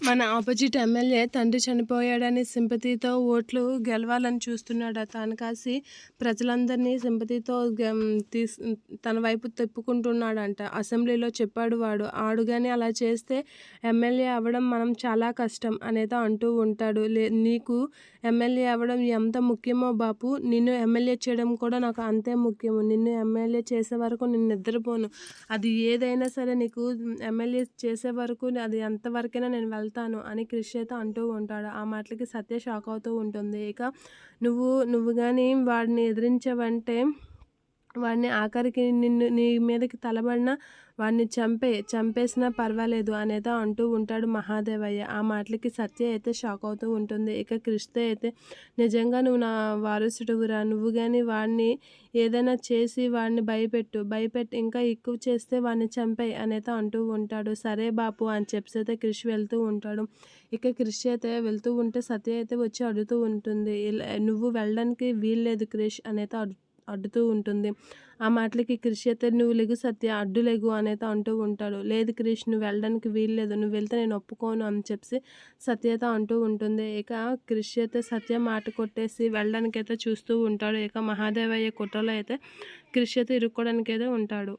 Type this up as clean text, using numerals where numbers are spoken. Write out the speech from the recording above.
మన opposite MLA తండ్రి చనిపోయాడని సింపతితో ఓట్లు గెలవాలని చూస్తున్నాడు. తాను కాసి ప్రజలందరినీ సింపతితో తన వైపు తిప్పుకుంటున్నాడంట. అసెంబ్లీలో చెప్పాడు వాడు. ఆడుగాని అలా చేస్తే ఎమ్మెల్యే అవ్వడం మనం చాలా కష్టం అనేదో అంటూ ఉంటాడు. నీకు ఎమ్మెల్యే అవ్వడం ఎంత ముఖ్యమో బాపు, నిన్ను ఎమ్మెల్యే చేయడం కూడా నాకు అంతే ముఖ్యము. నిన్ను ఎమ్మెల్యే చేసే వరకు నిన్ను నిద్రపోను. అది ఏదైనా సరే నీకు ఎమ్మెల్యే చేసే వరకు అది ఎంతవరకైనా నేను వెళ్తాను అని క్రిష్ అయితే అంటూ ఉంటాడు. ఆ మాటలకి సత్య షాక్ అవుతూ ఉంటుంది. ఇక నువ్వు కానీ వాడిని ఎదిరించావంటే వాడిని ఆఖరికి నీ మీదకి తలబడినా వాడిని చంపేసినా పర్వాలేదు అనేదో అంటూ ఉంటాడు మహాదేవయ్య. ఆ మాటలకి సత్య అయితే షాక్ అవుతూ ఉంటుంది. ఇక క్రిష్తో అయితే నిజంగా నువ్వు నా వారసుడువురా, నువ్వు కానీ వాడిని ఏదైనా చేసి వాడిని భయపెట్టి ఇంకా ఎక్కువ చేస్తే వాడిని చంపేయి అనేదో అంటూ ఉంటాడు. సరే బాపు అని చెప్పి అయితే క్రిష్ వెళ్తూ ఉంటాడు. ఇక క్రిష్ అయితే వెళ్తూ ఉంటే సత్య అయితే వచ్చి అడుగుతూ ఉంటుంది. నువ్వు వెళ్ళడానికి వీల్లేదు క్రిష్ అనేదో అడ్డుతూ ఉంటుంది. ఆ మాటలకి క్రిష్ అయితే నువ్వు లెగు సత్య, అడ్డు లెగు అనేది అంటూ ఉంటాడు. లేదు క్రిష్, నువ్వు వెళ్ళడానికి వీల్లేదు, నువ్వు వెళ్తే నేను ఒప్పుకోను అని చెప్పి సత్యత అంటూ ఉంటుంది. ఇక క్రిష్ అయితే సత్య మాట కొట్టేసి వెళ్ళడానికైతే చూస్తూ ఉంటాడు. ఇక మహాదేవయ్య కుట్రలో అయితే క్రిష్ అయితే ఇరుక్కోవడానికైతే ఉంటాడు.